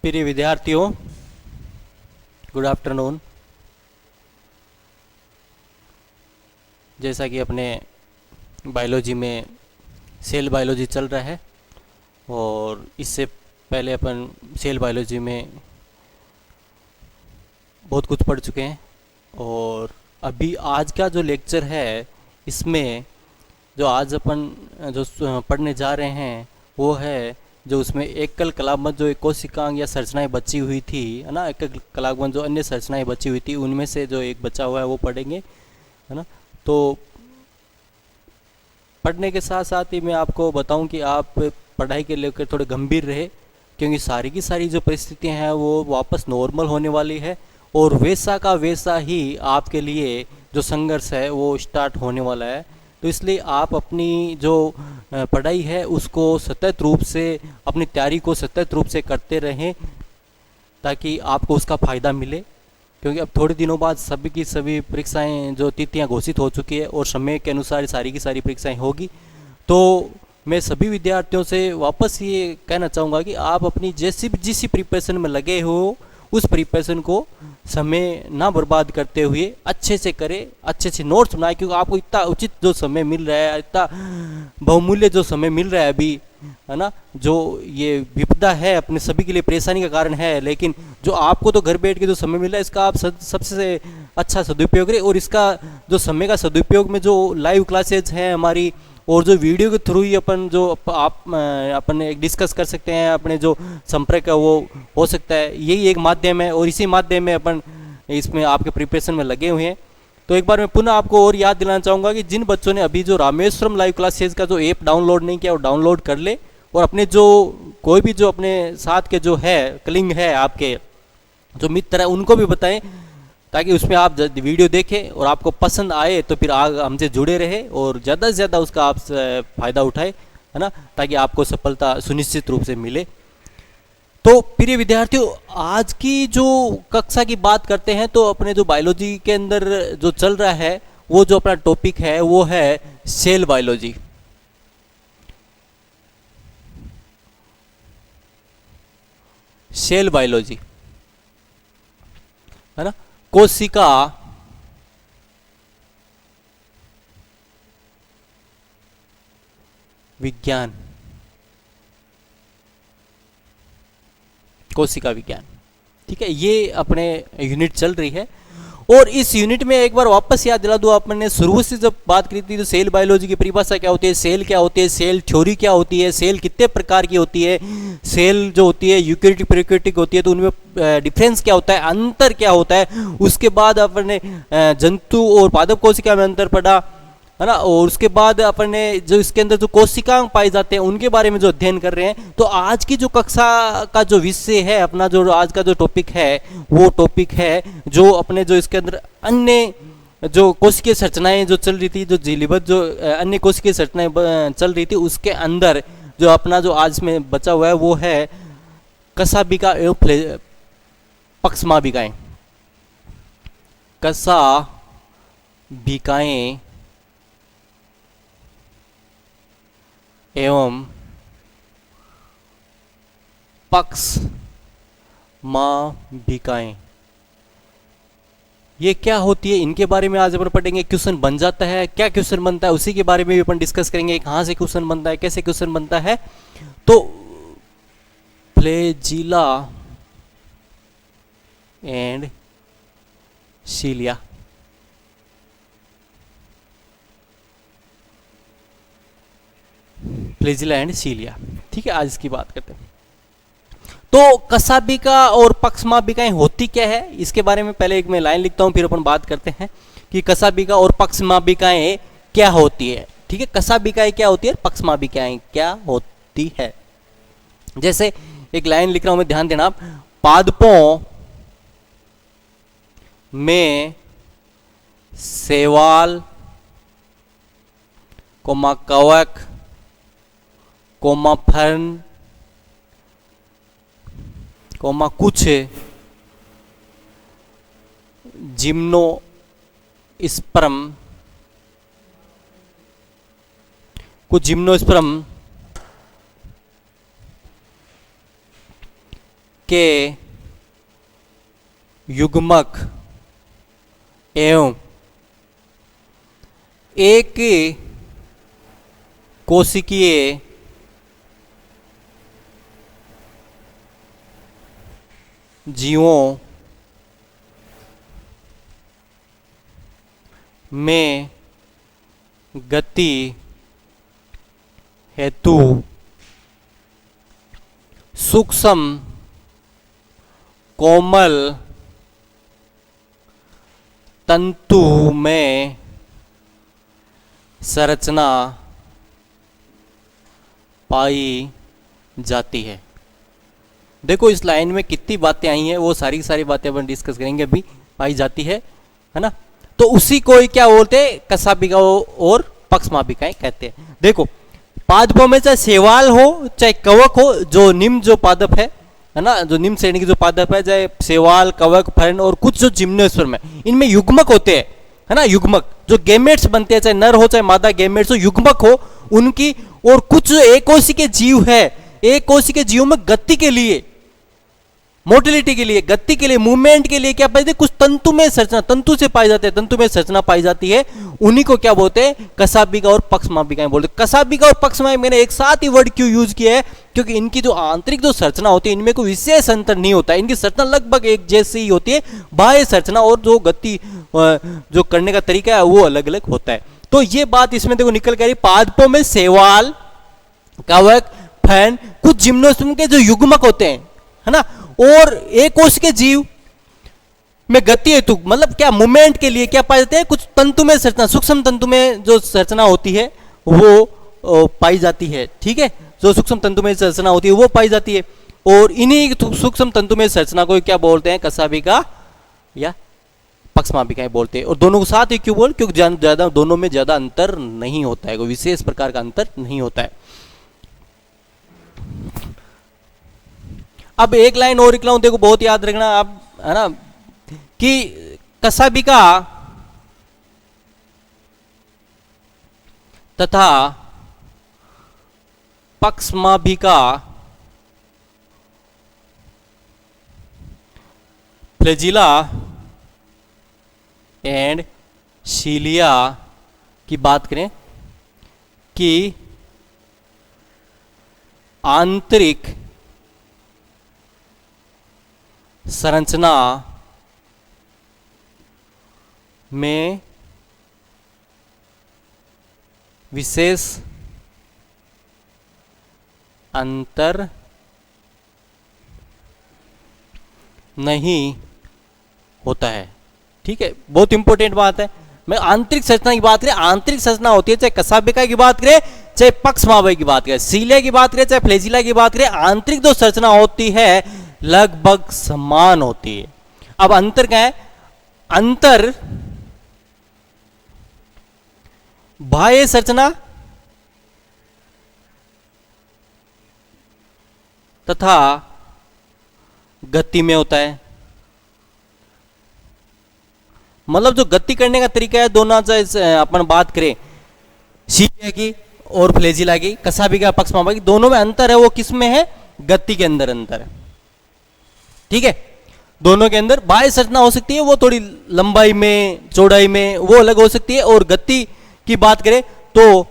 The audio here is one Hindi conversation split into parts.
प्रिय विद्यार्थियों, गुड आफ्टरनून। जैसा कि अपने बायोलॉजी में सेल बायोलॉजी चल रहा है और इससे पहले अपन सेल बायोलॉजी में बहुत कुछ पढ़ चुके हैं और अभी आज का जो लेक्चर है इसमें जो आज अपन जो पढ़ने जा रहे हैं वो है जो उसमें एकल कलात्मक जो एक कोशिकांग या संरचनाएं बची हुई थी, है ना। एकल कलात्मक जो अन्य संरचनाएं बची हुई थी उनमें से जो एक बचा हुआ है वो पढ़ेंगे, है ना। तो पढ़ने के साथ साथ ही मैं आपको बताऊं कि आप पढ़ाई के लेकर थोड़े गंभीर रहे, क्योंकि सारी की सारी जो परिस्थितियां हैं वो वापस नॉर्मल होने वाली है और वैसा का वैसा ही आपके लिए जो संघर्ष है वो स्टार्ट होने वाला है। तो इसलिए आप अपनी जो पढ़ाई है उसको सतत रूप से, अपनी तैयारी को सतत रूप से करते रहें ताकि आपको उसका फ़ायदा मिले, क्योंकि अब थोड़े दिनों बाद सभी की सभी परीक्षाएं जो तिथियां घोषित हो चुकी है और समय के अनुसार सारी की सारी परीक्षाएं होगी। तो मैं सभी विद्यार्थियों से वापस ये कहना चाहूँगा कि आप अपनी जैसी जिस प्रिपरेशन में लगे हो उस प्रिपरेशन को समय ना बर्बाद करते हुए अच्छे से करें, अच्छे से नोट्स बनाए, क्योंकि आपको इतना उचित जो समय मिल रहा है, इतना बहुमूल्य जो समय मिल रहा है अभी, है ना। जो ये विपदा है अपने सभी के लिए परेशानी का कारण है, लेकिन जो आपको तो घर बैठ के जो समय मिल रहा है इसका आप सबसे अच्छा सदुपयोग करें। और इसका जो समय का सदुपयोग में जो लाइव क्लासेज हैं हमारी और जो वीडियो के थ्रू ही अपन जो अपन एक डिस्कस कर सकते हैं, अपने जो संपर्क है वो हो सकता है, यही एक माध्यम है और इसी माध्यम में अपन इसमें आपके प्रिपरेशन में लगे हुए हैं। तो एक बार मैं पुनः आपको और याद दिलाना चाहूँगा कि जिन बच्चों ने अभी जो रामेश्वरम लाइव क्लासेज का जो ऐप डाउनलोड नहीं किया वो डाउनलोड कर ले और अपने जो कोई भी जो अपने साथ के जो है कलिंग है, आपके जो मित्र है उनको भी बताएं, ताकि उसमें आप वीडियो देखें और आपको पसंद आए तो फिर हमसे जुड़े रहे और ज़्यादा से ज़्यादा उसका आप फ़ायदा उठाए, है ना, ताकि आपको सफलता सुनिश्चित रूप से मिले। तो प्रिय विद्यार्थियों, आज की जो कक्षा की बात करते हैं तो अपने जो बायोलॉजी के अंदर जो चल रहा है वो जो अपना टॉपिक है वो है सेल बायोलॉजी। सेल बायोलॉजी, है ना, कोशिका विज्ञान, कोशिका विज्ञान, ठीक है। ये अपने यूनिट चल रही है और इस यूनिट में एक बार वापस याद दिला दूं, आपने शुरू से जब बात करी थी तो सेल बायोलॉजी की परिभाषा क्या होती है, सेल क्या होती है, सेल थ्योरी क्या होती है, सेल कितने प्रकार की होती है, सेल जो होती है यूकेरियोटिक प्रोकैरियोटिक होती है तो उनमें डिफरेंस क्या होता है, अंतर क्या होता है। उसके बाद अपने जंतु और पादप कोशिका में अंतर पढ़ा, है ना, और उसके बाद अपन ने जो इसके अंदर जो कोशिकांग पाए जाते हैं उनके बारे में जो अध्ययन कर रहे हैं। तो आज की जो कक्षा का जो विषय है, अपना जो आज का जो टॉपिक है वो टॉपिक है जो अपने जो इसके अंदर अन्य जो कोशिकीय संरचनाएं जो चल रही थी, जो झिल्लीबद्ध जो अन्य कोशिकीय संरचनाएं चल रही थी उसके अंदर जो अपना जो आज में बचा हुआ है वो है कशाभिका एवं पक्षमाभिकाएं। कशाभिकाएं एवं पक्षमाभिकाएं, ये क्या होती है इनके बारे में आज अपन पढ़ेंगे। क्वेश्चन बन जाता है, क्या क्वेश्चन बनता है उसी के बारे में भी अपन डिस्कस करेंगे, कहाँ से क्वेश्चन बनता है, कैसे क्वेश्चन बनता है। तो फ्लैजिला एंड सीलिया, फ्लैजिला एंड सीलिया, ठीक है, आज इसकी बात करते हैं। तो कशाभिका और पक्षमाभिकाएं होती क्या है इसके बारे में पहले एक मैं लाइन लिखता हूं, फिर अपन बात करते हैं कि कशाभिका और पक्षमाभिकाएं क्या होती है, ठीक है। कशाभिकाएं क्या होती है, पक्षमाभिकाएं क्या होती है। जैसे एक लाइन लिख रहा हूं मैं, ध्यान देना आप, पादपों में शैवाल, कवक, फर्न, कुछ जिम्नोस्पर्म, के युग्मक एवं एक कोशिकीय जीवों में गति हेतु सूक्ष्म कोमल तंतु में संरचना पाई जाती है। देखो इस लाइन में कितनी बातें आई हैं, वो सारी की सारी बातें अपन डिस्कस करेंगे अभी। पाई जाती है ना, तो उसी को ही क्या बोलते हैं, कशाभिका और पक्षमाभिकाएं कहते हैं। देखो पादपों में चाहे शैवाल हो चाहे कवक हो, जो निम्न जो पादप है ना, जो निम्न श्रेणी की जो पादप है, चाहे शैवाल, कवक, फर्न और कुछ जो जिम्नोस्पर्म है, इनमें युग्मक होते हैं, है ना, युग्मक जो गेमेट्स बनते हैं, चाहे नर हो चाहे मादा गेमेट्स हो, युग्मक हो उनकी। और कुछ जो एककोशिकीय जीव है, एककोशिकीय जीवों में गति के लिए, मोटिलिटी के लिए, गति के लिए, मूवमेंट के लिए क्या पाई जाती है, कुछ तंतु में संरचना, तंतु से पाई जाते हैं, तंतु में संरचना पाई जाती है, उन्हीं को क्या बोलते हैं, कशाभिका और पक्षमाभिकाएं बोलते हैं। कशाभिका और पक्षमाभिका मैंने एक साथ ही वर्ड क्यों यूज किया है, क्योंकि इनकी जो आंतरिक जो संरचना होती है, इनमें कोई विशेष अंतर नहीं होता है, इनकी संरचना लगभग एक जैसी ही होती है, बाह्य संरचना और जो गति जो करने का तरीका है वो अलग अलग होता है। तो ये बात इसमें देखो निकल कर, पादपों में शैवाल, कवक, फर्न, कुछ जिम्नोस्पर्म के जो युग्मक होते हैं, है ना, और एक कोश के जीव में गति हेतु मतलब क्या, मूवमेंट के लिए क्या पाए जाते हैं, कुछ तंतु में संरचना, सूक्ष्म तंतु में जो संरचना होती है वो पाई जाती है। ठीक है, जो सूक्ष्म तंतु में संरचना होती है वो पाई जाती है, और इन्हीं सूक्ष्म तंतु में संरचना को क्या बोलते हैं, कशाभिका या पक्षमाभिकाएं बोलते हैं। और दोनों को साथ ही क्यों बोल, क्योंकि ज्यादा दोनों में ज्यादा अंतर नहीं होता है, कोई विशेष प्रकार का अंतर नहीं होता है। अब एक लाइन और लिख रहा हूं, देखो बहुत याद रखना आप, है ना, कि कशाभिका तथा पक्षमाभिका फ्लैजिला एंड सीलिया की बात करें कि आंतरिक संरचना में विशेष अंतर नहीं होता है। ठीक है, बहुत इंपॉर्टेंट बात है। मैं आंतरिक संरचना की बात करें, आंतरिक संरचना होती है, चाहे कशाभिका की बात करें चाहे पक्षमाभिका की बात करें, सीलिया की बात करें चाहे फ्लैजिला की बात करें, आंतरिक जो संरचना होती है लगभग समान होती है। अब अंतर क्या है, अंतर बाह्य संरचना तथा गति में होता है। मतलब जो गति करने का तरीका है दोनों, चाहे अपन बात करें सीलिया की और फ्लैजिला की, कशाभिका पक्षमाभिका की, दोनों में अंतर है, वो किस में है, गति के अंदर अंतर है। ठीक है, दोनों के अंदर बाह्य संरचना हो सकती है, वो थोड़ी लंबाई में चौड़ाई में वो अलग हो सकती है, और गति की बात करें तो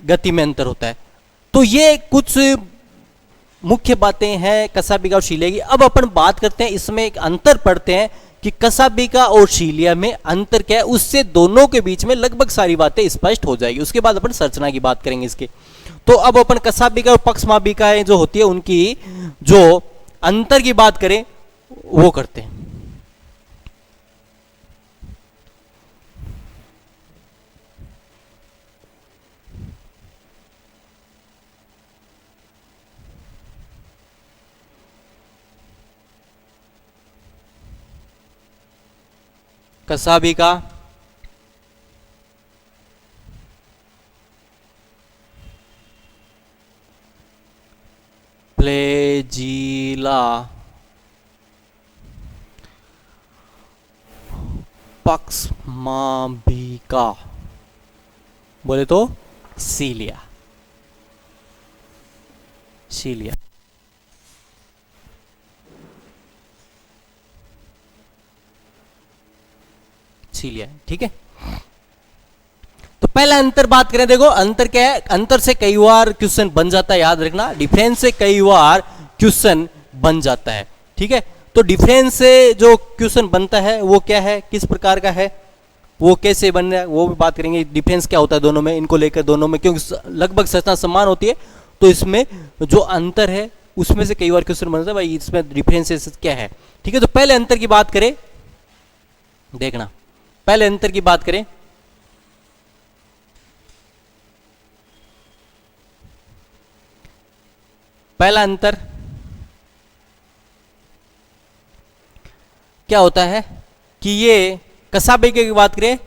गति में अंतर होता है। तो ये कुछ मुख्य बातें हैं कशाभिका और सीलिया की। अब अपन बात करते हैं, इसमें एक अंतर पढ़ते हैं कि कशाभिका और सीलिया में अंतर क्या है, उससे दोनों के बीच में लगभग सारी बातें स्पष्ट हो जाएगी। उसके बाद अपन संरचना की बात करेंगे इसके। तो अब अपन कशाभिका और पक्षमाभिकाएं जो होती है उनकी जो अंतर की बात करें वो करते हैं। कशाभिका फ्लैजिला पक्षमाभिका बोले तो सीलिया। सीलिया सीलिया है, ठीक है। तो पहला अंतर बात करें, देखो अंतर क्या है, अंतर से कई बार क्वेश्चन बन जाता है, याद रखना, डिफरेंस से कई बार क्वेश्चन बन जाता है, ठीक है। तो डिफरेंस से जो क्वेश्चन बनता है वो क्या है, किस प्रकार का है, वो कैसे बन रहा है, वो भी बात करेंगे। डिफरेंस क्या होता है दोनों में, इनको लेकर दोनों में, क्योंकि लगभग संरचना समान होती है, तो इसमें जो अंतर है उसमें से कई बार क्वेश्चन बनता है, भाई इसमें डिफरेंसेस क्या है, ठीक है। तो पहले अंतर की बात करें, देखना पहले अंतर की बात करें, पहला अंतर क्या होता है कि ये कसाबिका की बात करें,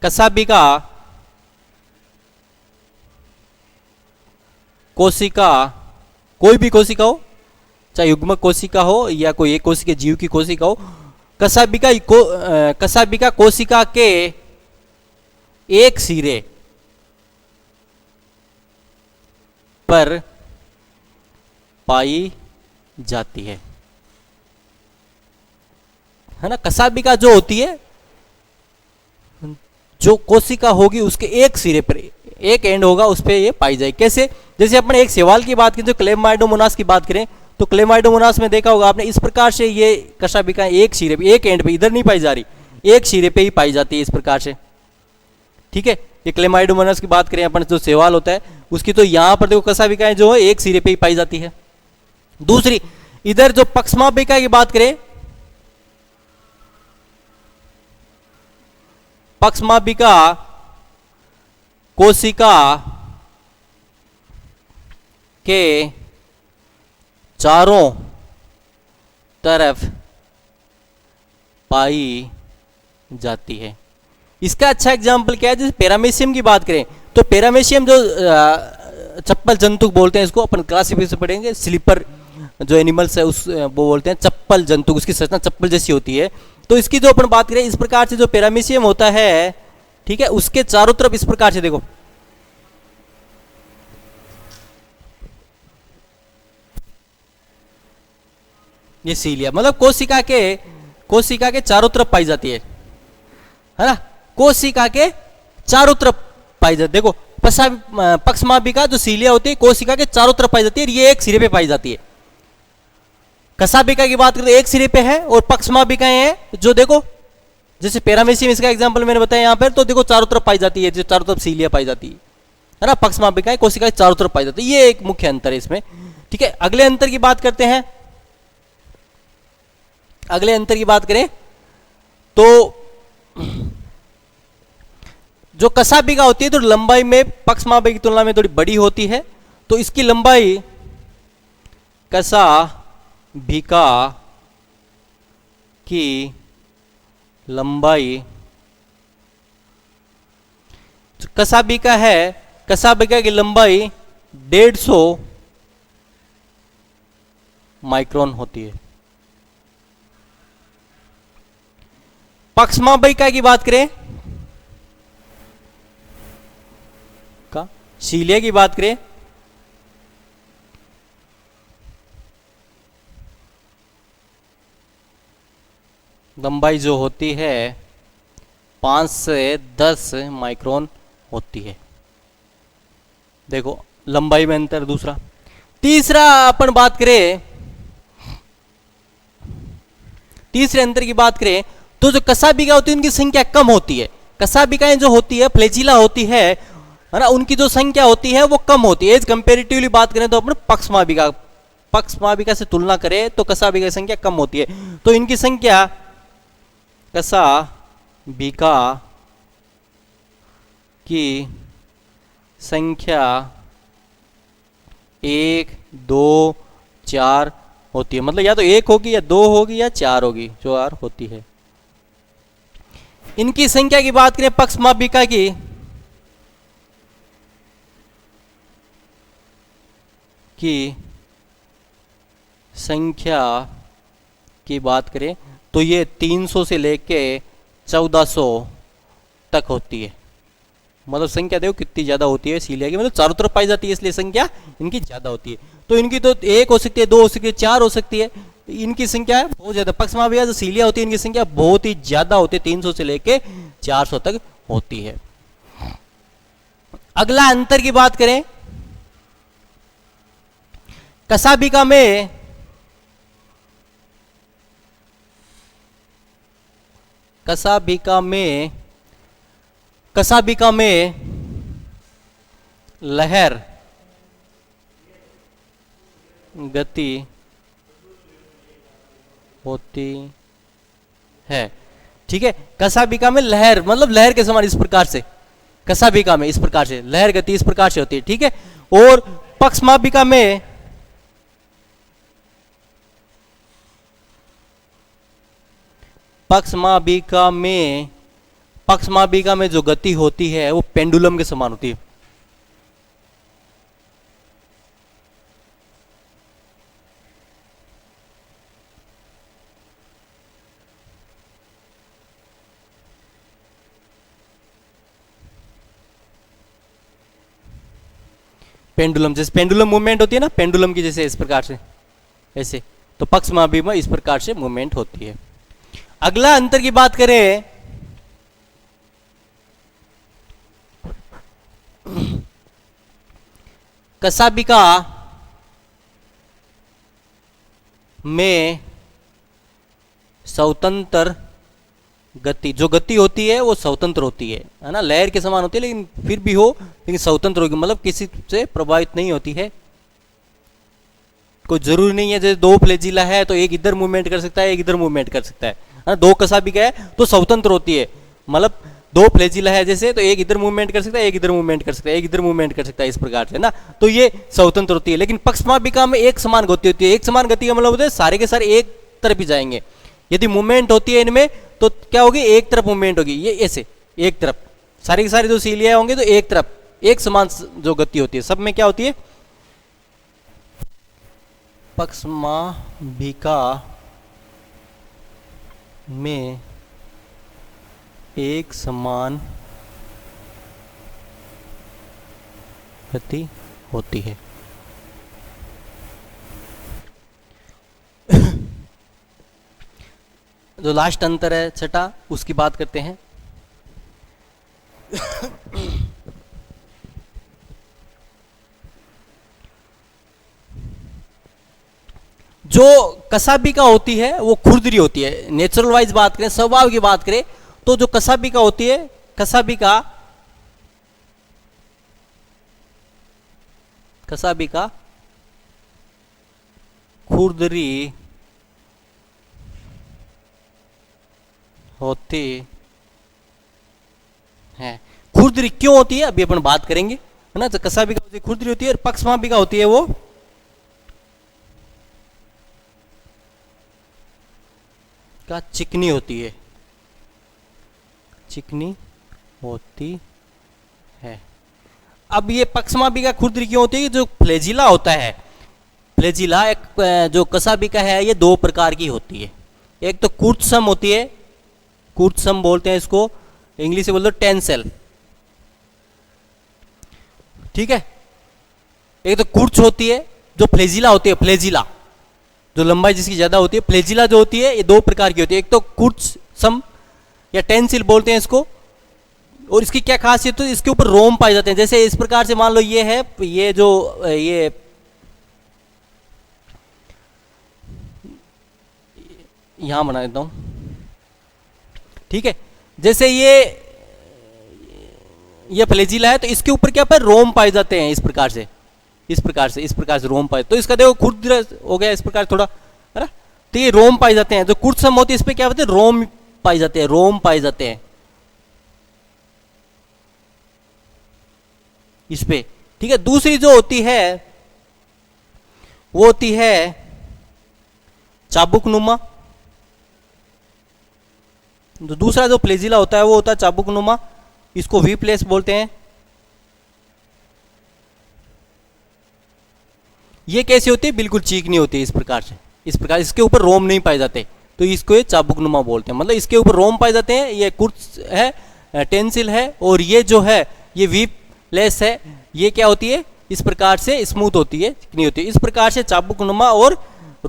कसाबिका कोशिका, कोई भी कोशिका हो, चाहे युग्मक कोशिका हो या कोई एक कोशिका जीव की कोशिका हो, कसाबिका कोशिका के एक सिरे पर पाई जाती है ना। कसाबिका जो होती है, जो कोशिका होगी उसके एक सिरे पर, एक एंड होगा, उस पर ये पाई जाएगी। कैसे, जैसे अपने एक सवाल की बात करें, जो क्लेमाइडोमोनास की बात करें, तो क्लेमाइडोमोनास में देखा होगा आपने, इस प्रकार से ये कसाबिका एक सिरे पे, एक एंड पे, इधर नहीं पाई जा रही, एक सिरे पे ही पाई जाती है इस प्रकार से, ठीक है। ये क्लेमाइडोमोनास की बात करें अपन, जो सवाल होता है उसकी, तो यहां पर देखो कसाबिकाएं जो है एक सिरे पे ही पाई जाती है। दूसरी, इधर जो पक्षमाबिका की बात करें, पक्षमाबिका कोशिका के चारों तरफ पाई जाती है। इसका अच्छा एग्जाम्पल क्या है, जैसे पैरामीशियम की बात करें, तो पैरामीशियम जो चप्पल जंतु बोलते हैं, इसको अपन क्लासिफिकेशन पढ़ेंगे, स्लीपर जो एनिमल्स है उस वो बोलते हैं चप्पल जंतु, उसकी संरचना चप्पल जैसी होती है। तो इसकी जो अपन बात करें, इस प्रकार से जो पैरामीशियम होता है, ठीक है, उसके चारों तरफ इस प्रकार से देखो, ये सीलिया, मतलब कोशिका के चारों तरफ पाई जाती है ना, कोशिका के चारों तरफ पाई जाती है। देखो पक्षमाबिका जो सीलिया होती है कोशिका के चारों तरफ पाई जाती है, ये एक सिरे पे पाई जाती है। कसाबिका की बात करें तो एक सिरे पे है, और पक्षमाबिकाएं हैं जो देखो, जैसे पैरामीशियम इसका एग्जांपल मैंने बताया यहां पर, तो देखो चारों तरफ पाई जाती है, जो चारों तरफ सीलिया पाई जाती है ना, पक्षमाबिकाएं कोशिका के चारों तरफ पाई जाती है, ये एक मुख्य अंतर है इसमें, ठीक है। अगले अंतर की बात करते हैं, अगले अंतर की बात करें तो जो कसाबिका होती है तो लंबाई में पक्षमाबिका की तुलना में थोड़ी बड़ी होती है, तो इसकी लंबाई कसाबिका की लंबाई, कसाबिका है, कसाबिका की लंबाई 150 माइक्रोन होती है। पक्षमाबिका की बात करें, का सीलिया की बात करें, लंबाई जो होती है 5 से 10 माइक्रोन होती है। देखो लंबाई में अंतर। दूसरा, तीसरा अपन बात करें, तीसरे अंतर की बात करें तो जो कसाबिका होती है उनकी संख्या कम होती है। कसाबिकाएं जो होती है, फ्लैजिला होती है ना, उनकी जो संख्या होती है वो कम होती है। एज कंपेरेटिवली बात करें तो अपन पक्षमाबिका से तुलना करें तो कसाबिका की संख्या कम होती है। तो इनकी संख्या कसाबिका की संख्या 1, 2, 4 होती है, मतलब या तो 1 होगी या 2 होगी या 4 होगी, जो 4 होती है। इनकी संख्या की बात करें पक्षमाबिका की संख्या की बात करें तो ये 300 से लेके 1400 तक होती है। मतलब संख्या देखो कितनी ज्यादा होती है सीलिया की, मतलब चारों तरफ पाई जाती है इसलिए संख्या इनकी ज्यादा होती है। तो इनकी तो 1 हो सकती है, 2 हो सकती है, 4 हो सकती है, इनकी संख्या बहुत ज्यादा, पक्षमाभिका जो सीलिया होती है इनकी संख्या बहुत ही ज्यादा होती है, 300 से लेके 400 तक होती है। अगला अंतर की बात करें, कसाभिका में कसाभिका में लहर गति होती है। ठीक है, कसाभिका में लहर मतलब लहर के समान इस प्रकार से, कसाभिका में इस प्रकार से लहर गति इस प्रकार से होती है। ठीक है, और पक्षमाभिका में जो गति होती है वो पेंडुलम के समान होती है। पेंडुलम जैसे पेंडुलम मूवमेंट होती है ना, पेंडुलम की जैसे इस प्रकार से ऐसे, तो पक्षमाभिका इस प्रकार से मूवमेंट होती है। अगला अंतर की बात करें, कसाभिका में स्वतंत्र गति, जो गति होती है वो स्वतंत्र होती है ना, लहर के समान होती है लेकिन फिर भी हो, लेकिन स्वतंत्र होगी, मतलब किसी से प्रभावित नहीं होती है। कोई जरूरी नहीं है जैसे दो फ्लैजिला है तो एक इधर मूवमेंट कर सकता है एक इधर मूवमेंट कर सकता है, दो कसाभिका है तो स्वतंत्र होती है, मतलब दो फ्लैजिला है जैसे तो एक इधर मूवमेंट कर सकता है एक इधर मूवमेंट कर सकता है एक इधर मूवमेंट कर सकता है, इस प्रकार से ना, तो ये स्वतंत्र होती है। लेकिन पक्षमाभिका में एक समान गति होती है, एक समान गति का मतलब होता है सारे के सारे एक तरफ ही जाएंगे। यदि मूवमेंट होती है इनमें तो क्या होगी, एक तरफ मूवमेंट होगी, ये ऐसे एक तरफ, सारे के सारे जो सीलिया होंगे तो एक तरफ एक समान जो गति होती है। सब में क्या होती है, पक्षमाभिका में एक समान गति होती है। जो लास्ट अंतर है छठा, उसकी बात करते हैं। जो कसाभिका होती है वो खुरदरी होती है, नेचुरल वाइज बात करें, स्वभाव की बात करें तो जो कसाभिका होती है, कसाभिका खुरदरी होती है। खुरदरी क्यों होती है अभी अपन बात करेंगे, है ना। तो कसाभिका होती है, खुरदरी होती है, और पक्षमाभिका होती है वो का चिकनी होती है, चिकनी होती है। अब ये पक्षमाभिका खुरदरी क्यों होती है, जो फ्लैजिला होता है, फ्लैजिला एक जो कसाभिका है ये दो प्रकार की होती है। एक तो कूर्त्सम होती है, कूर्त्सम बोलते हैं इसको, इंग्लिश से बोलते हैं टेंसेल, ठीक है। एक तो कूर्च होती है, जो फ्लैजिला होती है, फ्लैजिला जो लंबाई जिसकी ज्यादा होती है, फ्लैजिला जो होती है ये दो प्रकार की होती है। एक तो कूर्त्सम या टेंसिल बोलते हैं इसको, और इसकी क्या खासियत है, इसके ऊपर रोम पाए जाते हैं। जैसे इस प्रकार से मान लो ये है, ये जो ये यहां बना देता हूं, ठीक है। जैसे ये फ्लैजिला है तो इसके ऊपर क्या पर रोम पाए जाते हैं, इस प्रकार से रोम पाए, तो इसका देखो खुरदरा हो गया इस प्रकार थोड़ा, है ना। तो ये रोम पाए जाते हैं। जो कूर्त्सम होती है इस पे क्या होते हैं, रोम पाए जाते हैं, रोम पाए जाते हैं इस पे, ठीक है। दूसरी जो होती है वो होती है चाबुकनुमा। जो दूसरा जो फ्लैजिला होता है वो होता है चाबुकनुमा, इसको वी प्लेस बोलते हैं। ये कैसी होती है, बिल्कुल चिकनी होती है, इस प्रकार से, इसके ऊपर रोम नहीं पाए जाते, तो इसको ये चाबुकनुमा बोलते हैं। मतलब इसके ऊपर रोम पाए जाते हैं, ये कुर्स है, टेंसिल है, और ये जो है ये वी प्लेस है, ये क्या होती है, इस प्रकार से स्मूथ होती है, चिकनी होती है। इस प्रकार से चाबुकनुमा और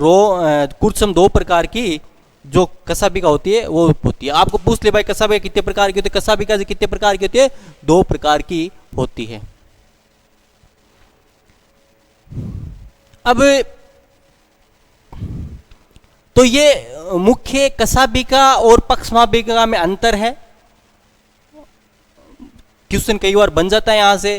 कुर्चम दो प्रकार की जो कसाबिका होती है वो होती है। आपको पूछ ले भाई कसाबिका कितने प्रकार की होती है, कसाबिका से कितने प्रकार की होती है, दो प्रकार की होती है। अब तो ये मुख्य कसाबिका और पक्षमाबिका में अंतर है। क्वेश्चन कई बार बन जाता है यहां से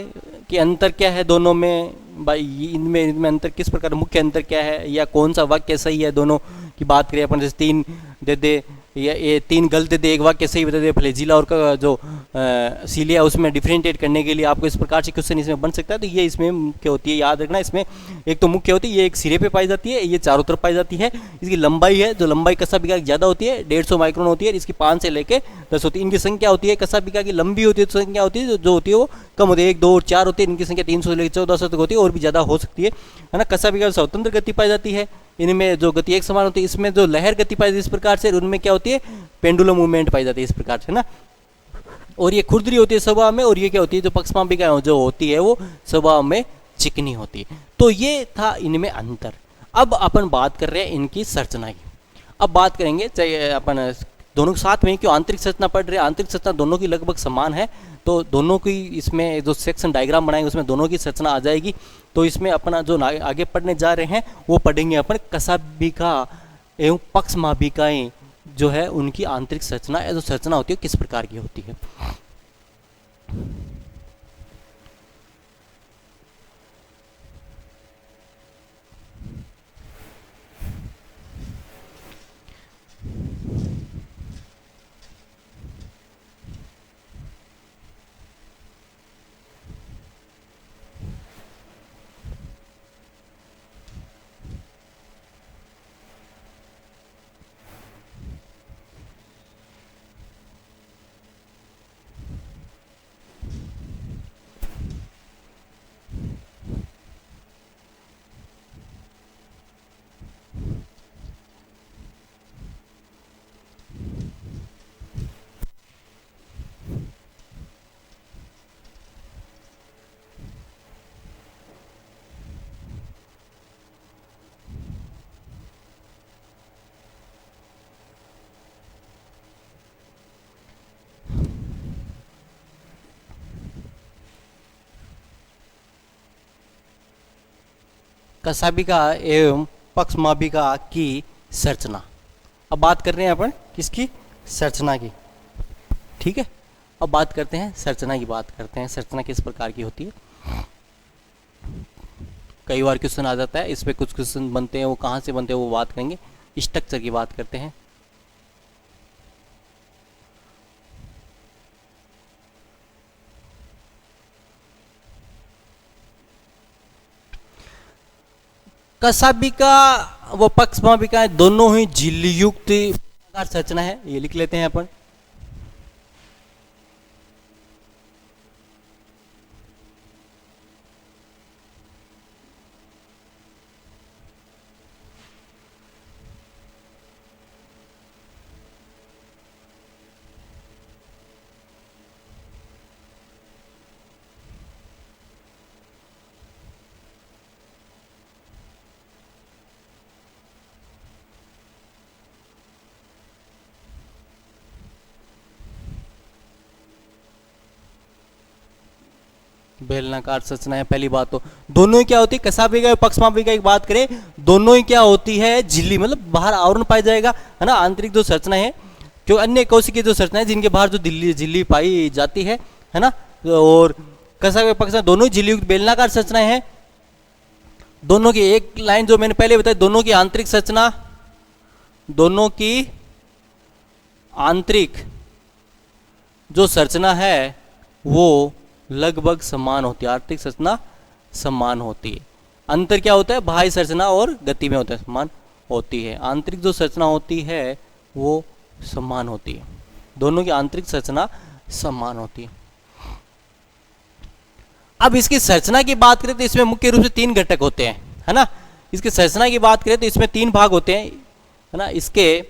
कि अंतर क्या है दोनों में, भाई इनमें अंतर किस प्रकार, मुख्य अंतर क्या है, या कौन सा वाक्य सही है, दोनों की बात करें अपन। जैसे 3 दे दे या ये 3 गलत दे दे, एक वाक्य सही बता दे, फ्लैजिला और का जो सीलिया उसमें डिफरेंशिएट करने के लिए आपको इस प्रकार से क्वेश्चन इसमें बन सकता है। तो ये इसमें मुख्य होती है, याद रखना। इसमें एक तो मुख्य होती है, ये एक सिरे पे पाई जाती है, ये चारों तरफ पाई जाती है। इसकी लंबाई है, जो लंबाई कसाबिका की ज़्यादा होती है, 150 माइक्रोन होती है। इसकी 5 से लेकर 10 होती है। इनकी संख्या होती है, कसाबिका की लंबी होती है तो संख्या होती है जो होती है वो कम होती है, 1, 2 और 4 होती है। इनकी संख्या 300 से लेकर 1400 तक होती है, और भी ज़्यादा हो सकती है ना। कसाबिका स्वतंत्र गति पाई जाती है, इनमें जो गति एक समान होती है। इसमें जो लहर गति पाई जाती है इस प्रकार से, उनमें क्या होती है, पेंडुलम मूवमेंट पाई जाती है इस प्रकार से ना। और ये खुरदरी होती है स्वभाव में, और ये क्या होती है, जो पक्षमापिका जो होती है वो स्वभाव में चिकनी होती है। तो ये था इनमें अंतर। अब अपन बात कर रहे हैं इनकी संरचना की। अब बात करेंगे चाहे अपन दोनों के साथ में, क्यों आंतरिक संरचना पढ़ रहे हैं, आंतरिक संरचना दोनों की लगभग समान है। तो दोनों की इसमें जो सेक्शन डायग्राम बनाएंगे उसमें दोनों की संरचना आ जाएगी। तो इसमें अपना जो आगे पढ़ने जा रहे हैं वो पढ़ेंगे अपन कसाबिका एवं पक्षमापिकाएं जो है उनकी आंतरिक संरचना या जो संरचना होती है किस प्रकार की होती है। कसाबिका एवं पक्षमापिका की संरचना। अब बात कर रहे हैं अपन किसकी, संरचना की। ठीक है, अब बात करते हैं संरचना की, बात करते हैं संरचना किस प्रकार की होती है। कई बार क्वेश्चन आ जाता है, इस पे कुछ क्वेश्चन बनते हैं, वो कहाँ से बनते हैं वो बात करेंगे। स्ट्रक्चर की बात करते हैं। कसाबिका व पक्षमापिका दोनों ही झिल्ली युक्त संरचना है, ये लिख लेते हैं अपन। बेलनाकार संरचना है पहली बात। तो दोनों ही क्या होती है, कसाबिका पक्षमापिका की बात करें, दोनों ही क्या होती है, झिल्ली मतलब बाहर आवरण पाया जाएगा, है ना। आंतरिक जो संरचना है, क्यों अन्य कोशिकीय जो संरचना है जिनके बाहर जो झिल्ली पाई जाती है ना। और कसाबिका पक्ष दोनों ही झिल्ली युक्त बेलनाकार संरचना है। दोनों की एक लाइन जो मैंने पहले बताई, दोनों की आंतरिक संरचना, दोनों की आंतरिक जो संरचना है वो लगभग समान होती है, आंतरिक संरचना समान होती है। अंतर क्या होता है, बाह्य संरचना और गति में होता है, समान होती है। आंतरिक जो संरचना होती है वो समान होती है, दोनों की आंतरिक संरचना समान होती है। अब इसकी संरचना की बात करें तो इसमें मुख्य रूप से 3 घटक होते हैं, है ना। इसकी संरचना की बात करें तो इसमें 3 भाग होते हैं, है ना। इसके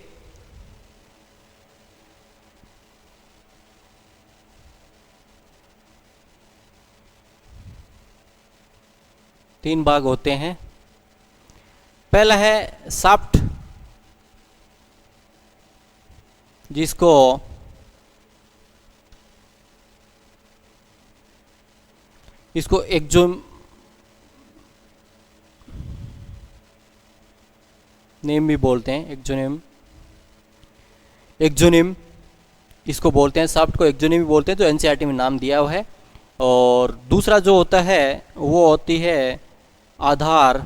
3 भाग होते हैं। पहला है साफ्ट, जिसको इसको नेम भी बोलते हैं, एक्जोनिम इसको बोलते हैं, साफ्ट को एक्जोनिम भी बोलते हैं, तो एनसीईआरटी में नाम दिया हुआ है। और दूसरा जो होता है वो होती है आधार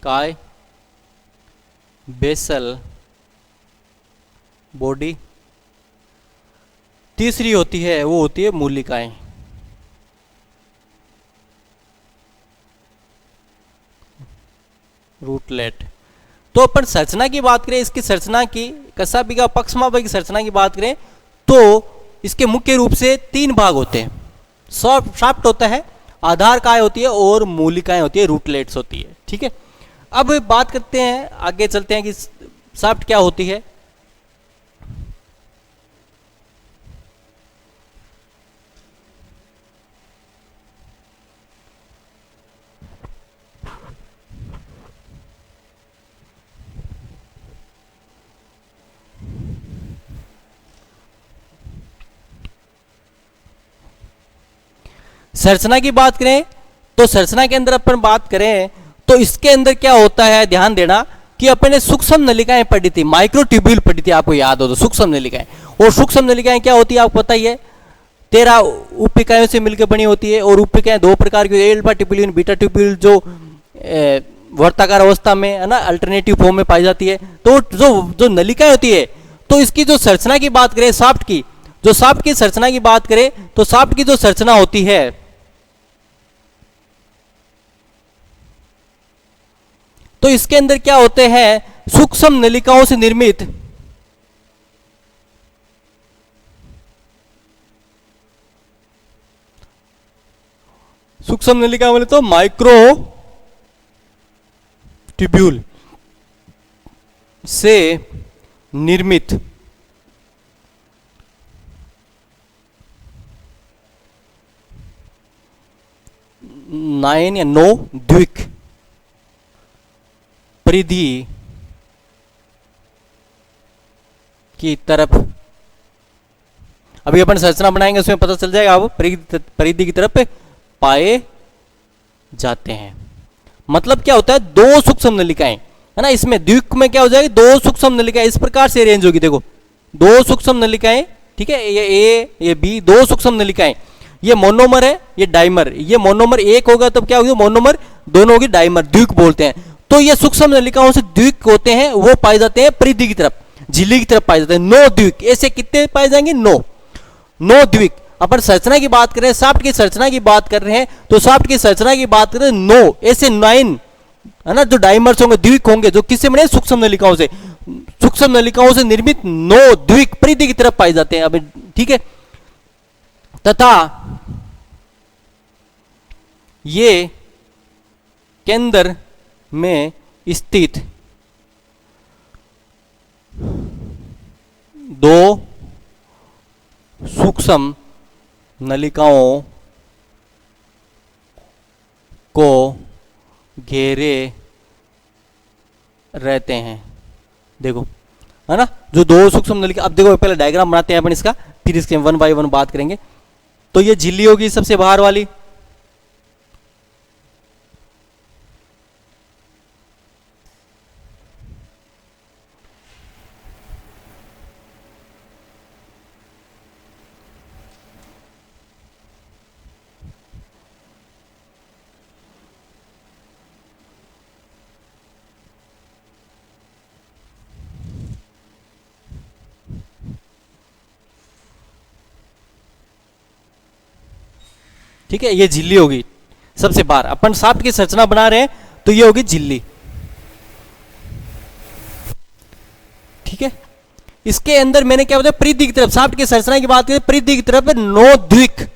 काय बेसल बॉडी। तीसरी होती है वो होती है मूलिकाएं। रूटलेट। तो अपन संरचना की बात करें, इसकी संरचना की कशाभिका पक्षमापा की संरचना की बात करें तो इसके मुख्य रूप से 3 भाग होते हैं। शाफ्ट होता है, आधार काय होती है और मूलिकाएं होती है, रूटलेट्स होती है। ठीक है, अब बात करते हैं, आगे चलते हैं कि शाफ्ट क्या होती है। संरचना की बात करें तो संरचना के अंदर अपन बात करें तो इसके अंदर क्या होता है, ध्यान देना कि अपने सूक्ष्म नलिकाएं पढ़ी थी, माइक्रोट्यूब्यूल पढ़ी थी, आपको याद हो तो सूक्ष्म नलिकाएं। और सूक्ष्म नलिकाएं क्या होती है आपको पता ही है, 13 उपिकाओं से मिलकर बनी होती है। और उपिकाएं 2 प्रकार की, अल्फा ट्यूब्यूल, बीटा ट्यूब्यूल, जो वर्ताकार अवस्था में है ना, अल्टरनेटिव फॉर्म में पाई जाती है। तो जो नलिकाएं होती है, तो इसकी जो संरचना की बात करें शाफ्ट की, जो शाफ्ट की संरचना की बात करें तो शाफ्ट की जो संरचना होती है तो इसके अंदर क्या होते हैं, सूक्ष्म नलिकाओं से निर्मित सूक्ष्म नलिका बोले तो माइक्रो ट्यूब्यूल से निर्मित 9 या 9 द्विक परिधि की तरफ, अभी अपन संरचना बनाएंगे उसमें पता चल जाएगा, अब परिधि की तरफ पाए जाते हैं। मतलब क्या होता है, 2 सूक्ष्म नलिकाएं है ना, इसमें द्विक में क्या हो जाएगी, 2 सूक्ष्म नलिकाएं इस प्रकार से अरेंज होगी। देखो 2 सूक्ष्म नलिकाएं, ठीक है, ये ए ये बी, 2 सूक्ष्म नलिकाएं, ये मोनोमर है, ये डाइमर। ये मोनोमर एक होगा तब क्या होगी, मोनोमर दोनों होगी, डाइमर, द्विक बोलते हैं। तो ये सूक्ष्म नलिकाओं से द्विक होते हैं, वो पाए जाते हैं परिधि की तरफ, झिल्ली की तरफ पाए जाते हैं। 9 द्विक, ऐसे कितने पाए जाएंगे, 9 द्विक। अपन संरचना की बात कर रहे हैं, शाफ्ट की संरचना की बात कर रहे हैं, तो शाफ्ट की संरचना की बात करें 9 ऐसे 9 है ना, जो डाइमर्स होंगे, द्विक होंगे, जो किससे बने, सूक्ष्म नलिकाओं से। सूक्ष्म नलिकाओं से निर्मित 9 द्विक परिधि की तरफ पाए जाते हैं। अब ठीक है, तथा ये केंद्र में स्थित 2 सूक्ष्म नलिकाओं को घेरे रहते हैं। देखो है ना, जो 2 सूक्ष्म नलिका, अब देखो पहले डायग्राम बनाते हैं अपन इसका, फिर इसके 1 बाय 1 बात करेंगे। तो ये झिल्ली होगी सबसे बाहर वाली, ठीक है, ये झिल्ली होगी सबसे बाहर। अपन शाफ्ट की संरचना बना रहे हैं तो ये होगी झिल्ली। ठीक है, इसके अंदर मैंने क्या बताया, परिधि की तरफ, शाफ्ट की संरचना की बात करें, परिधि की तरफ 9 द्विक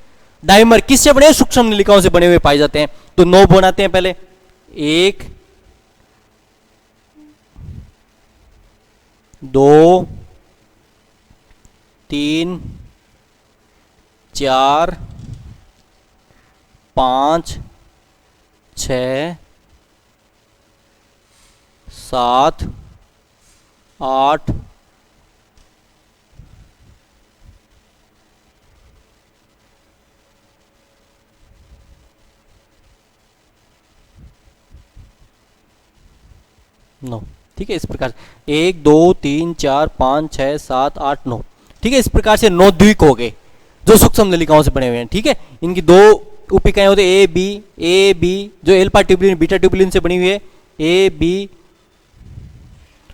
डाइमर किससे बने, सूक्ष्म नलिकाओं से बने हुए पाए जाते हैं। तो 9 बनाते हैं पहले, 1 2 3 4 5 6 7 8 9। ठीक है, इस प्रकार 1 2 3 4 5 6 7 8 9। ठीक है, इस प्रकार से 9 द्विक हो गए जो सूक्ष्म नलिकाओं से बने हुए हैं। ठीक है, इनकी 2 उपिकाएं होती है ए बी जो एल्फा ट्यूबुलिन बीटा ट्यूबुलिन से बनी हुई है। ए बी,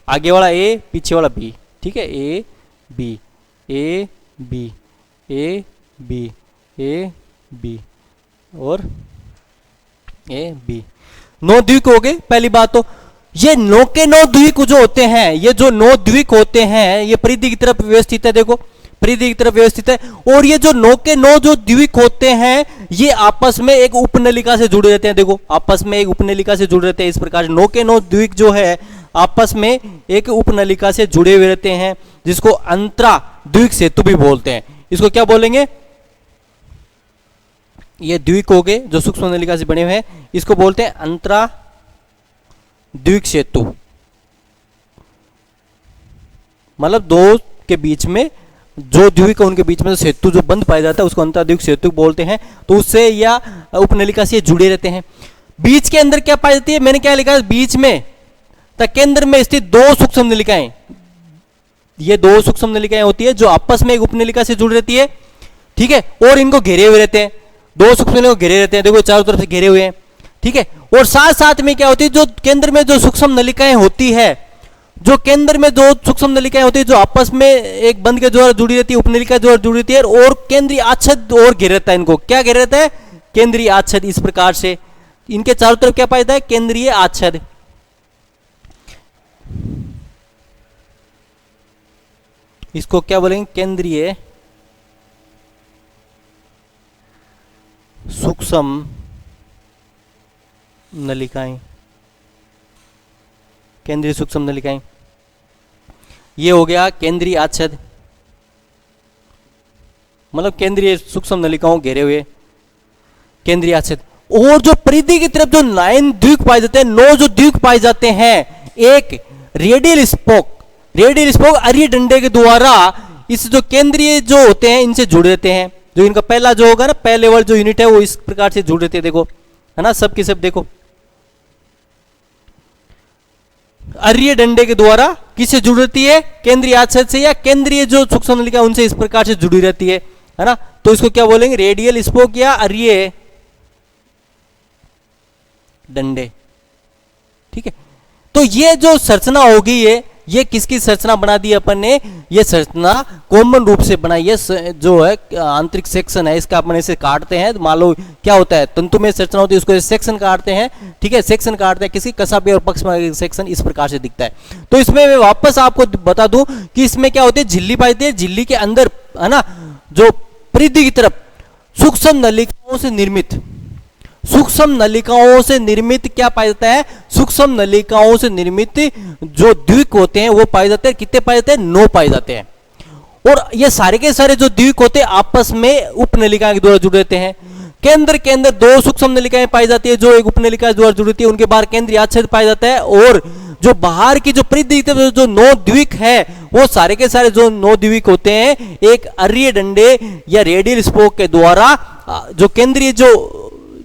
आगे वाला ए पीछे वाला बी। ठीक है, A B A B A B A B और ए बी। 9 द्विक हो गए। पहली बात तो ये 9 के 9 द्विक जो होते हैं, ये जो 9 द्विक होते हैं ये परिधि की तरफ व्यवस्थित है। देखो परिधि की तरफ व्यवस्थित है। और ये जो 9 के 9 जो द्विक होते हैं ये आपस में एक उपनलिका से जुड़े रहते हैं। देखो आपस में एक उपनलिका से जुड़े रहते हैं। इस प्रकार 9 के 9 द्विक जो है आपस में एक उपनलिका से जुड़े हुए रहते हैं, जिसको अंतरा द्विक सेतु भी बोलते हैं। इसको क्या बोलेंगे? ये द्विक हो गए जो सूक्ष्म नलिका से बने हुए हैं, इसको बोलते हैं अंतरा द्विक सेतु। मतलब दो के बीच में जो द्विक है उनके बीच में सेतु जो बंद पाया जाता है उसको अंतराद्विक सेतु बोलते हैं। तो उससे या उपनलिका से जुड़े रहते हैं। बीच के अंदर क्या पाई जाती है? मैंने क्या लिखा? बीच में तक केंद्र में स्थित 2 सूक्ष्म नलिकाएं। ये 2 सूक्ष्म नलिकाएं होती है जो आपस में एक उपनलिका से जुड़ रहती है। ठीक है, और इनको घेरे हुए रहते हैं। 2 सूक्ष्म नलिकाओं को घेरे रहते हैं। देखो चारों तरफ से घेरे हुए हैं। ठीक है, और साथ साथ में क्या होती है? जो केंद्र में जो सूक्ष्म नलिकाएं होती है, जो केंद्र में 2 सूक्ष्म नलिकाएं होती है जो आपस में एक बंध के द्वारा जुड़ी रहती है, उपनलिका द्वारा जुड़ी रहती है, और केंद्रीय आच्छद और घेरे रहता है। इनको क्या घेरे रहता है? केंद्रीय आच्छद। इस प्रकार से इनके चारों तरफ क्या पाया जाता है? केंद्रीय आच्छद। इसको क्या बोलेंगे? केंद्रीय सूक्ष्म नलिकाएं। केंद्रीय सूक्ष्म नलिकाएं, ये हो गया केंद्रीय आच्छद। मतलब केंद्रीय सूक्ष्म नलिकाओं घेरे हुए केंद्रीय आच्छद। और जो परिधि की तरफ जो 9 द्वीप पाए जाते हैं, 9 जो द्वीप पाए जाते हैं, एक रेडियल स्पोक अरिय डंडे के द्वारा इस जो केंद्रीय जो होते हैं इनसे जुड़ रहते हैं। जो इनका पहला जो होगा ना, पहले लेवल जो यूनिट है वो इस प्रकार से जुड़ रहते हैं। देखो है ना, सब की सब देखो अरिय डंडे के द्वारा किससे जुड़ रहती है? केंद्रीय आच्छद से, या केंद्रीय जो सूक्ष्म नलिका उनसे इस प्रकार से जुड़ी रहती है ना। तो इसको क्या बोलेंगे? रेडियल स्पोक या अरिय डंडे। ठीक है, तो ये जो संरचना होगी ये किसकी संरचना बना दी अपन ने? ये संरचना कॉमन रूप से बनाई है। जो है आंतरिक सेक्शन है इसका अपन इसे काटते हैं। मान लो क्या होता है, तंतुमय संरचना होती है उसको सेक्शन काटते हैं। ठीक है, सेक्शन काटते हैं किसी कसाबी और पक्षमा सेक्शन इस प्रकार से दिखता है। तो इसमें मैं वापस आपको बता दूं कि इसमें क्या होती है? झिल्ली पाई जाती है। झिल्ली के अंदर है ना, जो परिधि की तरफ सूक्ष्म नलिकाओं से निर्मित क्या पाया जाता है? सूक्ष्म नलिकाओं से निर्मित जो द्वीक होते हैं वो पाए जाते हैं। कितने पाए जाते हैं? 9 पाए जाते हैं। और ये सारे के सारे जो द्वीक होते हैं आपस में उपनलिका के द्वारा जुड़े रहते हैं। केंद्र के अंदर 2 सूक्ष्म नलिकाएं पाई जाती है जो एक उपनलिका के द्वारा जुड़ी रहती है। उनके बाहर केंद्रीय आच्छद पाया जाता है। और जो बाहर की जो परिधि जो 9 द्वीक है वो सारे के सारे जो 9 द्वीक होते हैं एक अरिय डंडे या रेडियल स्पोक के द्वारा जो केंद्रीय जो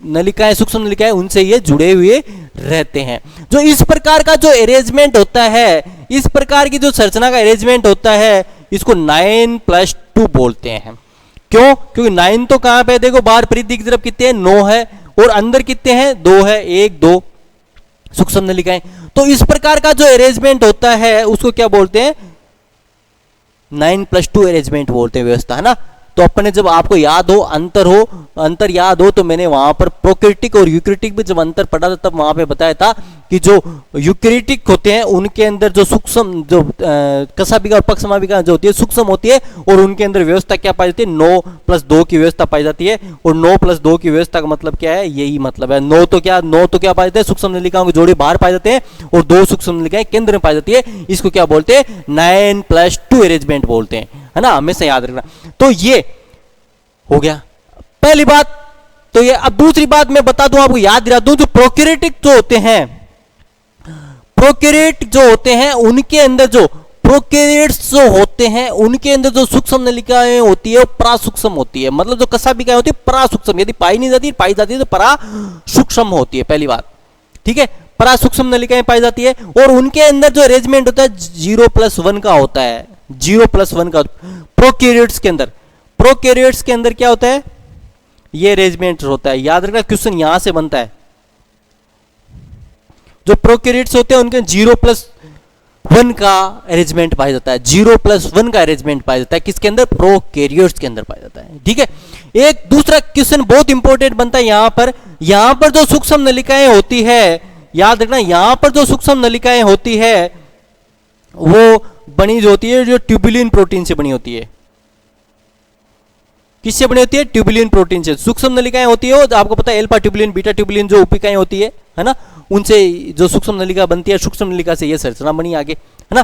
नलिकाएं सूक्ष्म नलिकाएं उनसे ये जुड़े हुए रहते हैं। जो इस प्रकार का जो अरेंजमेंट होता है, इस प्रकार की जो संरचना का अरेंजमेंट होता है, इसको 9+2 बोलते हैं। क्यों? क्योंकि 9 तो कहां पे? देखो बाहर परिधि की तरफ कितने हैं? 9 है, और अंदर कितने हैं? 2 है। 1 2 सूक्ष्म नलिकाएं। तो इस प्रकार का जो अरेंजमेंट होता है उसको क्या बोलते हैं? 9+2 अरेंजमेंट बोलते हैं, व्यवस्था, है ना। तो अपने जब आपको याद हो अंतर याद हो तो मैंने वहां पर प्रोकैरियोटिक और यूकैरियोटिक में जब अंतर पढ़ा था तब वहां पे बताया था कि जो यूकैरियोटिक होते हैं उनके अंदर जो सूक्ष्म जो कसाबिका और पक्षमाविका जो होती है सूक्ष्म होती है, और उनके अंदर व्यवस्था क्या पाई जाती है? 9+2 की व्यवस्था पाई जाती है। और 9+2 की व्यवस्था का मतलब क्या है? यही मतलब है। 9 तो क्या पाए जाते हैं? सूक्ष्म नलिकाओं के जोड़े बाहर पाए जाते हैं और 2 सूक्ष्म नलिकाएं केंद्र में पाई जाती है। इसको क्या बोलते हैं? 9+2 अरेंजमेंट बोलते हैं, है ना, हमेशा याद रखना। तो ये हो गया पहली बात। तो ये अब दूसरी बात मैं बता दूं, आपको याद दिला दूं, जो प्रोकैरियोटिक जो होते हैं, प्रोकैरियोट जो होते हैं उनके अंदर जो प्रोकैरियोट्स जो होते हैं उनके अंदर जो सूक्ष्म नलिकाएं होती है वो परासूक्ष्म होती है। मतलब जो कसाभिकाएं होती है परासूक्ष्म, यदि पाई नहीं जाती पाई जाती है तो परासूक्ष्म होती है, पहली बात। ठीक है, परासूक्ष्म नलिकाएं पाई जाती है और उनके अंदर जो अरेंजमेंट होता है 0+1 का होता है, 0+1 का। प्रोकैरियोट्स के अंदर, प्रोकैरियोट्स के अंदर क्या होता है, ये अरेंजमेंट होता है। याद रखना क्वेश्चन यहां से बनता है। जो प्रोकैरियोट्स होते हैं उनके 0+1 का अरेंजमेंट पाया जाता है, 0+1 का अरेंजमेंट पाया जाता है। किसके अंदर? प्रोकैरियोट्स के अंदर पाया जाता है। ठीक है, एक दूसरा क्वेश्चन बहुत इंपॉर्टेंट बनता है यहां पर जो सूक्ष्म नलिकाएं होती है, याद रखना यहां पर जो सूक्ष्म नलिकाएं होती है वो बनी जो होती है जो ट्यूबुलिन प्रोटीन से बनी होती है। किससे बनी होती है? ट्यूबुलिन प्रोटीन से। सूक्ष्म नलिकाएं होती है वो आपको पता है अल्फा ट्यूबुलिन, बीटा ट्यूबुलिन जो उपिकाएं होती है ना, उनसे जो सूक्ष्म नलिका बनती है, सूक्ष्म नलिका से ये संरचना बनी आगे, है ना।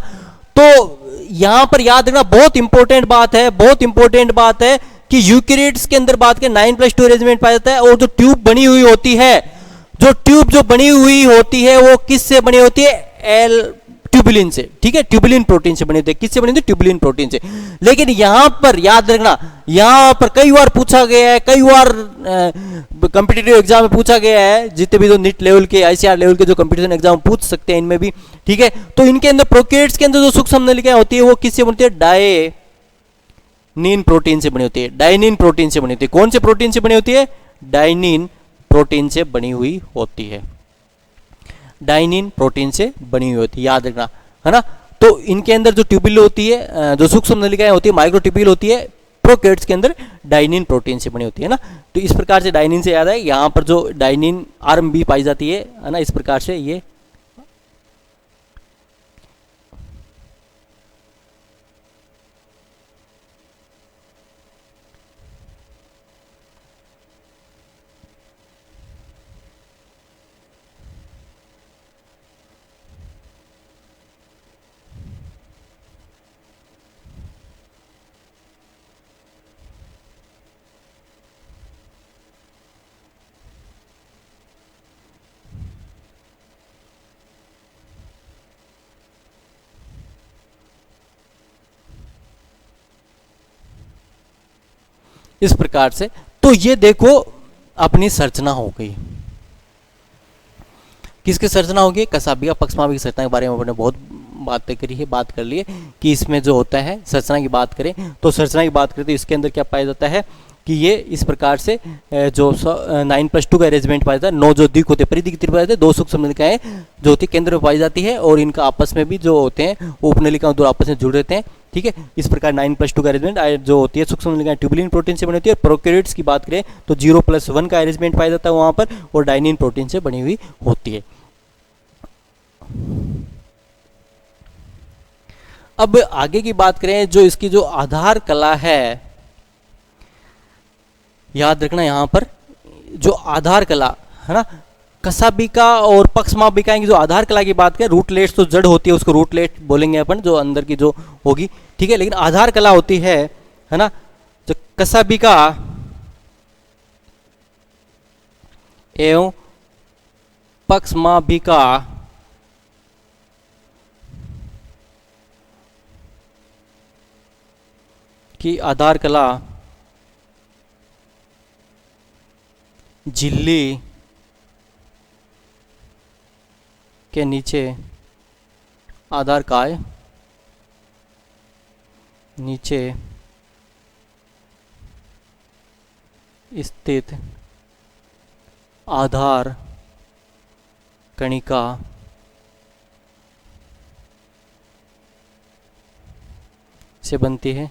तो यहां पर याद रखना बहुत इंपॉर्टेंट बात है, बहुत इंपॉर्टेंट बात है कि यूकैरियोट्स के अंदर बात के 9+2 अरेंजमेंट पाया जाता है और जो ट्यूब बनी हुई होती है, जो ट्यूब जो बनी हुई होती है वो किससे बनी होती है? ट्यूबुलिन से। ठीक है, ट्यूबुलिन प्रोटीन से बनी होती है। किससे बनी होती है? ट्यूबुलिन प्रोटीन से। लेकिन यहां पर याद रखना, यहां पर कई बार पूछा गया है, कई बार कॉम्पिटिटिव एग्जाम में पूछा गया है, जितने भी जो नीट लेवल के, आईसीआर लेवल के जो कंपटीशन एग्जाम पूछ सकते हैं इनमें भी। ठीक है, तो इनके अंदर प्रोकैरियोट्स के अंदर जो सूक्ष्म नलिकाएं होती है वो किससे बनती है? डायनिन प्रोटीन से बनी होती है। डायनिन प्रोटीन से बनी होती है। कौन से प्रोटीन से बनी होती है? डायनिन प्रोटीन से बनी हुई होती है। डायनिन प्रोटीन से बनी हुई होती है, याद रखना, है ना। तो इनके अंदर जो ट्यूबुल होती है, जो सूक्ष्म नलिकाएं होती है, माइक्रोट्यूब्यूल होती है, प्रोकैरियोट्स के अंदर डायनिन प्रोटीन से बनी होती है ना। तो इस प्रकार से डायनिन से याद है, यहां पर जो डायनिन आर्म भी पाई जाती है ना, इस प्रकार से ये इस प्रकार से। तो ये देखो अपनी संरचना हो गई। किसकी संरचना होगी? कसाभिका पक्षमाभिका संरचना के बारे में अपने बहुत बातें करी है, बात कर ली है कि इसमें जो होता है संरचना की बात करें तो संरचना की बात करें तो इसके अंदर क्या पाया जाता है कि ये इस प्रकार से जो 9+2 का अरेंजमेंट पाया जाता है। 9 जो दिक होते हैं परिधि की तरफ पाए जाते हैं, 2 सूक्ष्म नलिकाएं जो होती है केंद्र में पाई जाती है और इनका आपस में भी जो होते हैं वो उपनलिकाओं दो आपस में जुड़ रहते हैं। ठीक है, इस प्रकार 9+2 का अरेंजमेंट जो होती है सूक्ष्म नलिकाएं ट्यूबुलिन प्रोटीन से बनी होती है। प्रोकैरियोट्स की बात करें तो 0+1 का अरेंजमेंट पाया जाता है वहां पर और डायनिन प्रोटीन से बनी हुई होती है। अब आगे की बात करें, जो इसकी जो आधार कला है, याद रखना यहां पर जो आधार कला है ना, कसाभिका और पक्षमाभिकाएं की जो आधार कला की बात करें, रूटलेट्स तो जड़ होती है, उसको रूटलेट बोलेंगे अपन, जो अंदर की जो होगी। ठीक है, लेकिन आधार कला होती है ना, जो कसाभिका एवं पक्षमाभिका की आधार कला झिल्ली के नीचे आधार काय नीचे स्थित आधार कणिका से बनती है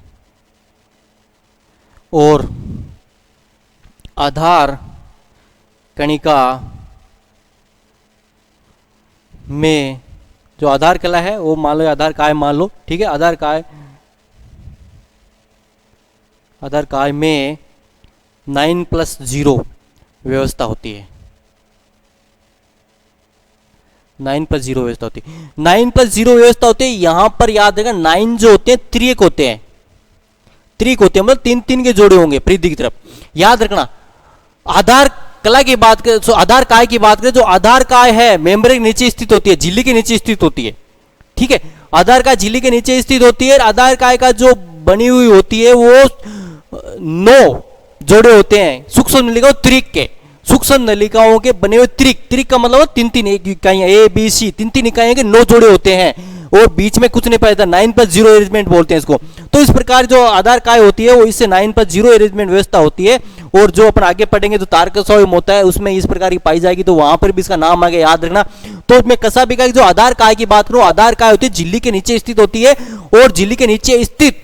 और आधार कणिका में जो आधार कला है वो मान लो आधार काय मान लो। ठीक है, आधार काय में 9+0 व्यवस्था होती है। 9+0 व्यवस्था होती है। 9+0 व्यवस्था होती है। यहां पर याद रखना 9 जो होते हैं त्रिक होते हैं, त्रिक होते हैं मतलब 3-3 के जोड़े होंगे परिधि की तरफ। याद रखना आधार कला की बात करें, तो आधार काय की बात करें, जो आधार काय है मेम्ब्रेन के नीचे स्थित होती है, झिल्ली के नीचे स्थित होती है। ठीक है, आधार काय झिल्ली के नीचे स्थित होती है। आधार काय का जो बनी हुई होती है वो 9 जोड़े होते हैं सूक्ष्म नलिकाओं त्रिक के, सूक्ष्म नलिकाओं के बने हुए त्रिक, त्रिक का मतलब 3-3 इकाइयां, ए बी सी 3-3 इकाइयां के 9 जोड़े होते हैं और बीच में कुछ नहीं पाया था, 9+0 अरेंजमेंट बोलते हैं इसको। तो इस प्रकार जो आधार काय होती है वो इससे 9+0 अरेंजमेंट व्यवस्था होती है। और जो अपन आगे पढ़ेंगे जो तारकस्वयं होता है उसमें इस प्रकार की पाई जाएगी, तो वहां पर भी इसका नाम आगे याद रखना। तो मैं कसाबिका की जो आधार काय की बात करूं, आधार काय होती है झिल्ली के नीचे स्थित होती है और झिल्ली के नीचे स्थित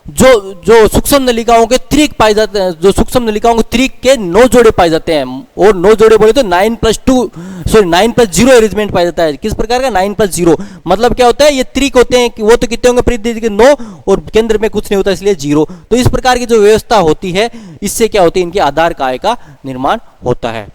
जो जो सूक्ष्म नलिकाओं के त्रिक पाए जाते हैं, जो सूक्ष्म नलिकाओं के त्रिक के 9 जोड़े पाए जाते हैं। और 9 जोड़े बोले तो 9+0 अरेंजमेंट पाया जाता है। किस प्रकार का 9+0 मतलब क्या होता है, ये त्रिक होते हैं कि वो तो कितने होंगे परिधि के 9 और केंद्र में कुछ नहीं होता इसलिए 0। तो इस प्रकार की जो व्यवस्था होती है इससे क्या होती है, इनके आधार काय का निर्माण होता है।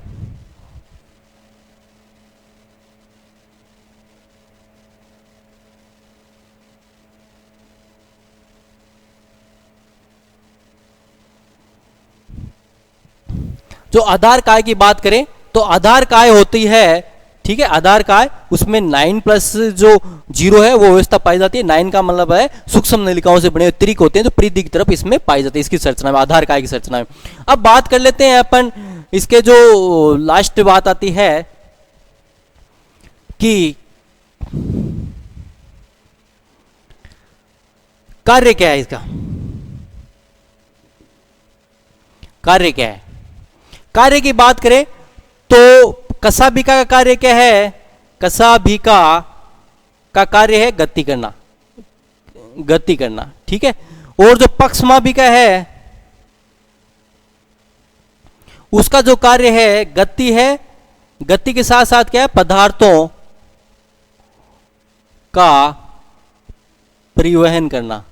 जो आधार काय की बात करें तो आधार काय होती है, ठीक है, आधार काय उसमें 9+0 है वो व्यवस्था पाई जाती है। 9 का मतलब है सूक्ष्म नलिकाओं से बने हुए त्रिक होते हैं जो परिधि की तरफ इसमें पाई जाती है, इसकी संरचना में, आधार काय की संरचना में। अब बात कर लेते हैं अपन इसके जो लास्ट बात आती है कि कार्य क्या है, इसका कार्य क्या है। कार्य की बात करें तो कसाबिका का कार्य क्या है, कसाबिका का कार्य है गति करना, गति करना, ठीक है। और जो पक्षमाबिका है उसका जो कार्य है गति है, गति के साथ साथ क्या है, पदार्थों का परिवहन करना,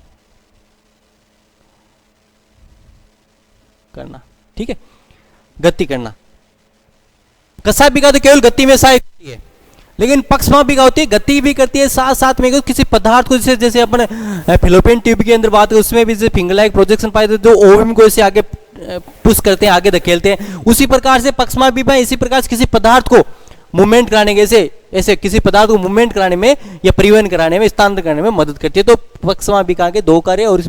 ठीक है, गति करना। कसाबिका तो केवल गति में सहायक होती है, लेकिन पक्षमाबिका होती है गति भी करती है साथ साथ में किसी पदार्थ को, जैसे अपन फिलोपियन ट्यूब के अंदर बात करें उसमें भी जैसे फिंगर लाइक प्रोजेक्शन पाए जो ओवम को इसे आगे पुश करते हैं, आगे धकेलते हैं, उसी प्रकार से पक्षमाबिका इसी प्रकार से किसी पदार्थ को मूवमेंट कराने के ऐसे किसी पदार्थ को मूवमेंट कराने में या परिवहन कराने में, स्थानांतरण करने में मदद करती है। तो पक्षमाबिका के 2 कार्य और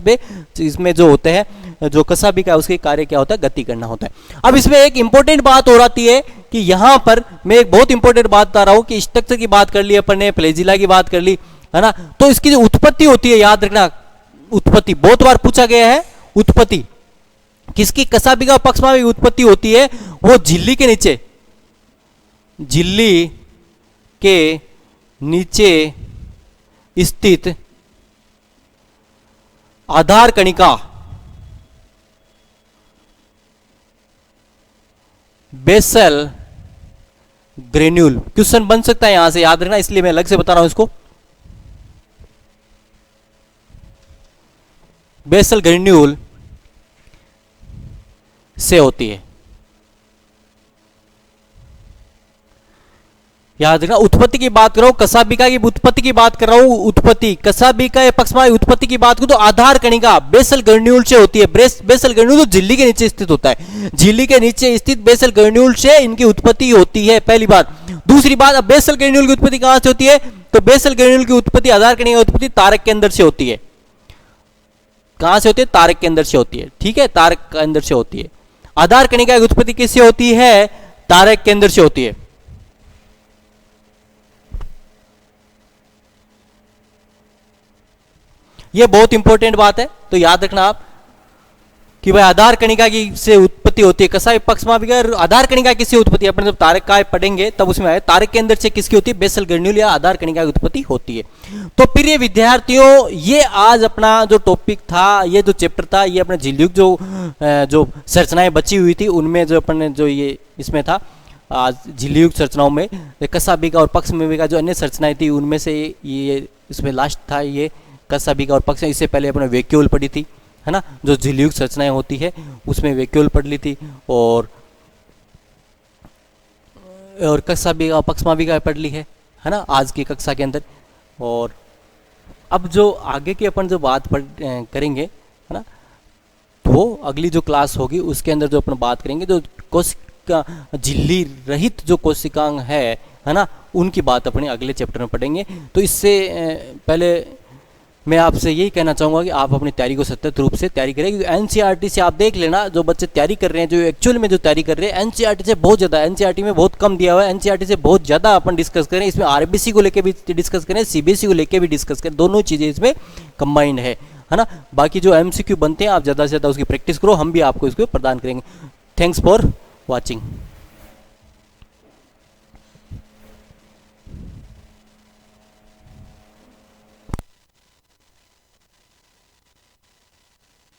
इसमें जो होते हैं, जो कसाबिका उसके कार्य क्या होता है, गति करना होता है। अब इसमें एक इंपॉर्टेंट बात हो आती है कि यहां पर मैं एक बहुत इंपॉर्टेंट बात बता रहा हूं कि स्ट्रक्चर की बात कर ली अपन ने, फ्लैजिला की बात कर ली, है ना। तो इसकी जो उत्पत्ति होती है याद रखना, उत्पत्ति बहुत बार पूछा गया है। उत्पत्ति किसकी, कसाबिका पक्षमाबिका उत्पत्ति होती है वो झिल्ली के नीचे, झिल्ली के नीचे स्थित आधार कणिका बेसल ग्रेन्यूल, क्वेश्चन बन सकता है यहां से, याद रखना, इसलिए मैं अलग से बता रहा हूं इसको। बेसल ग्रेन्यूल से होती है, याद रखना। उत्पत्ति की बात कर रहा हूं, कसाबिका की उत्पत्ति की बात कर रहा हूं। उत्पत्ति कसाबिका या पक्षमाबिका उत्पत्ति की बात करूं तो आधार कणिका बेसल ग्रेन्यूल से होती है। बेसल ग्रेन्यूल तो झिल्ली के नीचे स्थित होता है, झिल्ली के नीचे स्थित बेसल ग्रेन्यूल से इनकी उत्पत्ति होती है, पहली बात। दूसरी बात, अब बेसल ग्रेन्यूल की उत्पत्ति कहां से होती है, तो बेसल ग्रेन्यूल की उत्पत्ति, आधार कणिका की उत्पत्ति तारक के अंदर से होती है। कहां से होती है, तारक के अंदर से होती है, ठीक है, तारक के अंदर से होती है। आधार कणिका की उत्पत्ति किससे होती है, तारक के अंदर से होती है। यह बहुत इंपॉर्टेंट बात है, तो याद रखना आप कि भाई आधार कणिका की से उत्पत्ति होती है। कसाबिका पक्षमाबिका आधार कणिका किससे उत्पत्ति, अपन जब तारक काय पढ़ेंगे तब उसमें आए, तारक के अंदर से किसकी होती है, बेसल ग्रेन्यूल या आधार कणिका की उत्पत्ति होती है। तो प्रिय विद्यार्थियों, ये आज अपना जो टॉपिक था, ये जो चैप्टर था, ये अपने झिल्लियुक्त जो संरचनाएं बची हुई थी उनमें जो अपन जो ये इसमें था, आज झिल्लियुक्त संरचनाओं में कसाबिका और पक्षमाबिका जो अन्य संरचनाएं थी उनमें से ये इसमें लास्ट था ये कसाबिका और पक्ष। इससे पहले अपने वैक्यूल पढ़ी थी, है ना, जो झिल्लियुक्त संरचनाएं होती है उसमें वैक्यूल पढ़ ली थी, और कसाबिका पक्षमाबिका पढ़ ली है ना, आज की कक्षा के अंदर। और अब जो आगे की अपन जो बात करेंगे, है ना, वो अगली जो क्लास होगी उसके अंदर जो अपन बात करेंगे, जो कोशिका झिल्ली रहित जो कोशिकांग है ना, उनकी बात अपने अगले चैप्टर में पढ़ेंगे। तो इससे पहले मैं आपसे यही कहना चाहूँगा कि आप अपनी तैयारी को सतत रूप से तैयारी करें, क्योंकि एनसीईआरटी से आप देख लेना, जो बच्चे तैयारी कर रहे हैं, जो एक्चुअल में जो तैयारी कर रहे हैं, एनसीईआरटी से बहुत ज़्यादा, एनसीईआरटी में बहुत कम दिया हुआ है, एनसीईआरटी से बहुत ज़्यादा अपन डिस्कस करें। इसमें आरबीसी को लेकर भी डिस्कस करें, सीबीएसई को लेकर भी डिस्कस करें, दोनों चीज़ें इसमें कंबाइंड है ना। बाकी जो एमसीक्यू बनते हैं आप ज़्यादा से ज़्यादा उसकी प्रैक्टिस करो, हम भी आपको इसको प्रदान करेंगे। Thanks for watching.